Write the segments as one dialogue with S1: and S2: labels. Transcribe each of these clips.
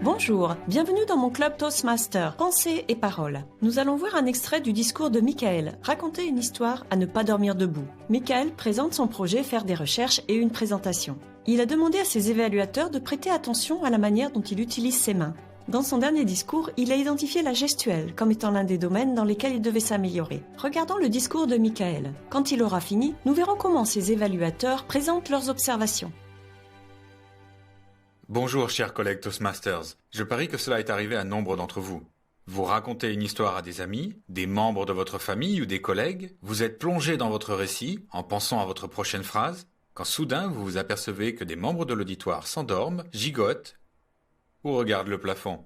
S1: Bonjour, bienvenue dans mon club Toastmaster, Pensée et Paroles. Nous allons voir un extrait du discours de Michael, raconter une histoire à ne pas dormir debout. Michael présente son projet Faire des recherches et une présentation. Il a demandé à ses évaluateurs de prêter attention à la manière dont il utilise ses mains. Dans son dernier discours, il a identifié la gestuelle comme étant l'un des domaines dans lesquels il devait s'améliorer. Regardons le discours de Michael. Quand il aura fini, nous verrons comment ses évaluateurs présentent leurs observations.
S2: Bonjour chers collègues Toastmasters, je parie que cela est arrivé à nombre d'entre vous. Vous racontez une histoire à des amis, des membres de votre famille ou des collègues, vous êtes plongé dans votre récit en pensant à votre prochaine phrase, quand soudain vous vous apercevez que des membres de l'auditoire s'endorment, gigotent ou regardent le plafond.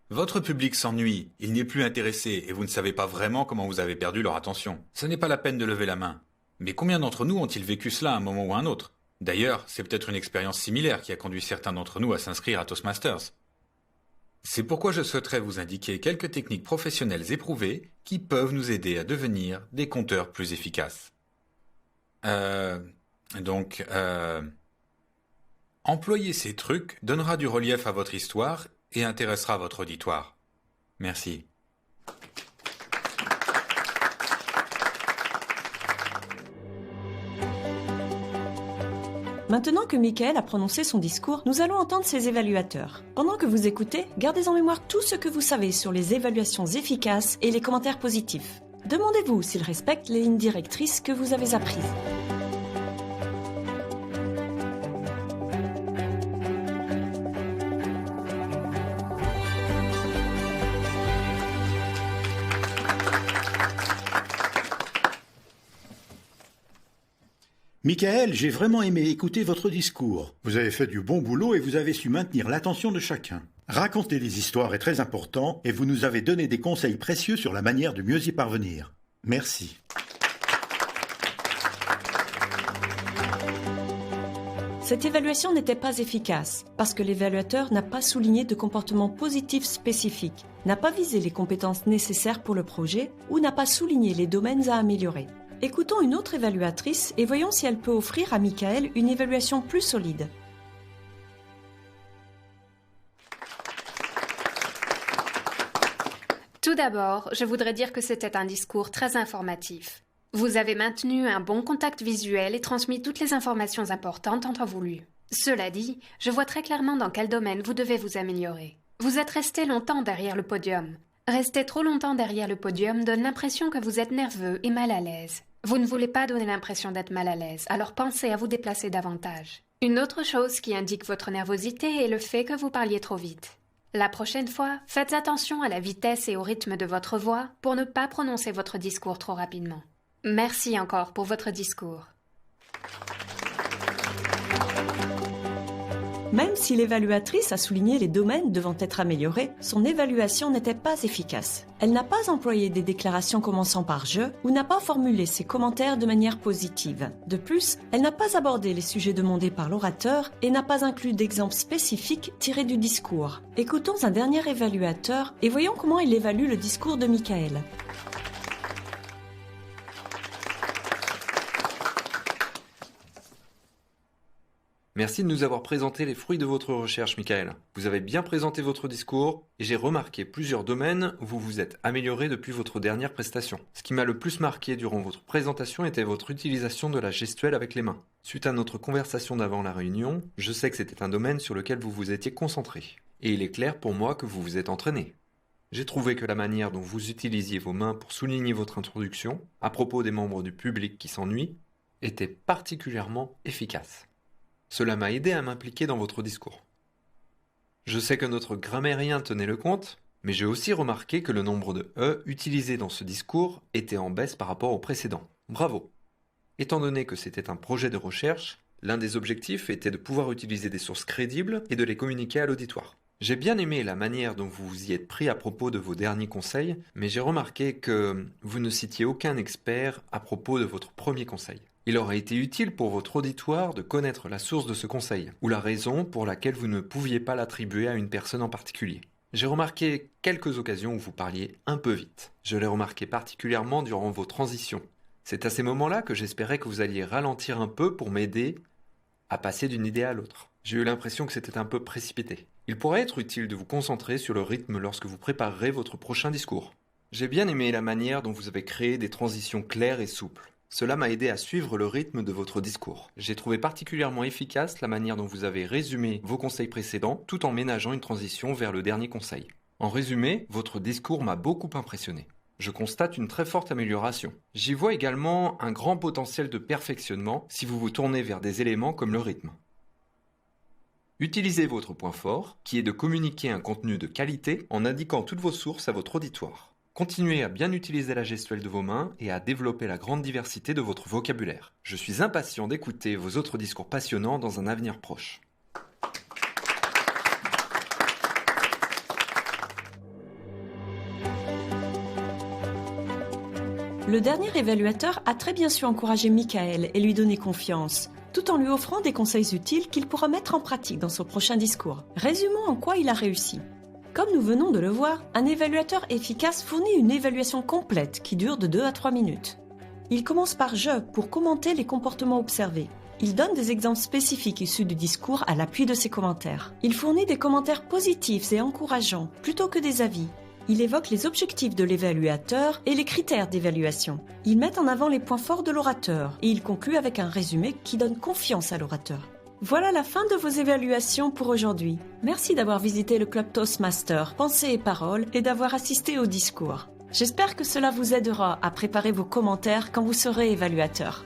S2: Votre public s'ennuie, il n'est plus intéressé et vous ne savez pas vraiment comment vous avez perdu leur attention. Ce n'est pas la peine de lever la main. Mais combien d'entre nous ont-ils vécu cela à un moment ou à un autre ? D'ailleurs, c'est peut-être une expérience similaire qui a conduit certains d'entre nous à s'inscrire à Toastmasters. C'est pourquoi je souhaiterais vous indiquer quelques techniques professionnelles éprouvées qui peuvent nous aider à devenir des conteurs plus efficaces. Employer ces trucs donnera du relief à votre histoire et intéressera votre auditoire. Merci.
S1: Maintenant que Michael a prononcé son discours, nous allons entendre ses évaluateurs. Pendant que vous écoutez, gardez en mémoire tout ce que vous savez sur les évaluations efficaces et les commentaires positifs. Demandez-vous s'ils respectent les lignes directrices que vous avez apprises.
S3: Michael, j'ai vraiment aimé écouter votre discours. Vous avez fait du bon boulot et vous avez su maintenir l'attention de chacun. Raconter des histoires est très important et vous nous avez donné des conseils précieux sur la manière de mieux y parvenir. Merci.
S1: Cette évaluation n'était pas efficace parce que l'évaluateur n'a pas souligné de comportement positif spécifique, n'a pas visé les compétences nécessaires pour le projet ou n'a pas souligné les domaines à améliorer. Écoutons une autre évaluatrice et voyons si elle peut offrir à Michael une évaluation plus solide.
S4: Tout d'abord, je voudrais dire que c'était un discours très informatif. Vous avez maintenu un bon contact visuel et transmis toutes les informations importantes en temps voulu. Cela dit, je vois très clairement dans quel domaine vous devez vous améliorer. Vous êtes resté longtemps derrière le podium. Rester trop longtemps derrière le podium donne l'impression que vous êtes nerveux et mal à l'aise. Vous ne voulez pas donner l'impression d'être mal à l'aise, alors pensez à vous déplacer davantage. Une autre chose qui indique votre nervosité est le fait que vous parliez trop vite. La prochaine fois, faites attention à la vitesse et au rythme de votre voix pour ne pas prononcer votre discours trop rapidement. Merci encore pour votre discours.
S1: Même si l'évaluatrice a souligné les domaines devant être améliorés, son évaluation n'était pas efficace. Elle n'a pas employé des déclarations commençant par « je » ou n'a pas formulé ses commentaires de manière positive. De plus, elle n'a pas abordé les sujets demandés par l'orateur et n'a pas inclus d'exemples spécifiques tirés du discours. Écoutons un dernier évaluateur et voyons comment il évalue le discours de Michael.
S5: Merci de nous avoir présenté les fruits de votre recherche, Michael. Vous avez bien présenté votre discours et j'ai remarqué plusieurs domaines où vous vous êtes amélioré depuis votre dernière prestation. Ce qui m'a le plus marqué durant votre présentation était votre utilisation de la gestuelle avec les mains. Suite à notre conversation d'avant la réunion, je sais que c'était un domaine sur lequel vous vous étiez concentré. Et il est clair pour moi que vous vous êtes entraîné. J'ai trouvé que la manière dont vous utilisiez vos mains pour souligner votre introduction, à propos des membres du public qui s'ennuient, était particulièrement efficace. Cela m'a aidé à m'impliquer dans votre discours. Je sais que notre grammairien tenait le compte, mais j'ai aussi remarqué que le nombre de « e » utilisé dans ce discours était en baisse par rapport au précédent. Bravo! Étant donné que c'était un projet de recherche, l'un des objectifs était de pouvoir utiliser des sources crédibles et de les communiquer à l'auditoire. J'ai bien aimé la manière dont vous vous y êtes pris à propos de vos derniers conseils, mais j'ai remarqué que vous ne citiez aucun expert à propos de votre premier conseil. Il aurait été utile pour votre auditoire de connaître la source de ce conseil, ou la raison pour laquelle vous ne pouviez pas l'attribuer à une personne en particulier. J'ai remarqué quelques occasions où vous parliez un peu vite. Je l'ai remarqué particulièrement durant vos transitions. C'est à ces moments-là que j'espérais que vous alliez ralentir un peu pour m'aider à passer d'une idée à l'autre. J'ai eu l'impression que c'était un peu précipité. Il pourrait être utile de vous concentrer sur le rythme lorsque vous préparerez votre prochain discours. J'ai bien aimé la manière dont vous avez créé des transitions claires et souples. Cela m'a aidé à suivre le rythme de votre discours. J'ai trouvé particulièrement efficace la manière dont vous avez résumé vos conseils précédents tout en ménageant une transition vers le dernier conseil. En résumé, votre discours m'a beaucoup impressionné. Je constate une très forte amélioration. J'y vois également un grand potentiel de perfectionnement si vous vous tournez vers des éléments comme le rythme. Utilisez votre point fort, qui est de communiquer un contenu de qualité en indiquant toutes vos sources à votre auditoire. Continuez à bien utiliser la gestuelle de vos mains et à développer la grande diversité de votre vocabulaire. Je suis impatient d'écouter vos autres discours passionnants dans un avenir proche.
S1: Le dernier évaluateur a très bien su encourager Michael et lui donner confiance, tout en lui offrant des conseils utiles qu'il pourra mettre en pratique dans son prochain discours. Résumons en quoi il a réussi. Comme nous venons de le voir, un évaluateur efficace fournit une évaluation complète qui dure de 2 à 3 minutes. Il commence par « je » pour commenter les comportements observés. Il donne des exemples spécifiques issus du discours à l'appui de ses commentaires. Il fournit des commentaires positifs et encourageants, plutôt que des avis. Il évoque les objectifs de l'évaluateur et les critères d'évaluation. Il met en avant les points forts de l'orateur et il conclut avec un résumé qui donne confiance à l'orateur. Voilà la fin de vos évaluations pour aujourd'hui. Merci d'avoir visité le Club Toastmaster, Pensée et Parole et d'avoir assisté au discours. J'espère que cela vous aidera à préparer vos commentaires quand vous serez évaluateur.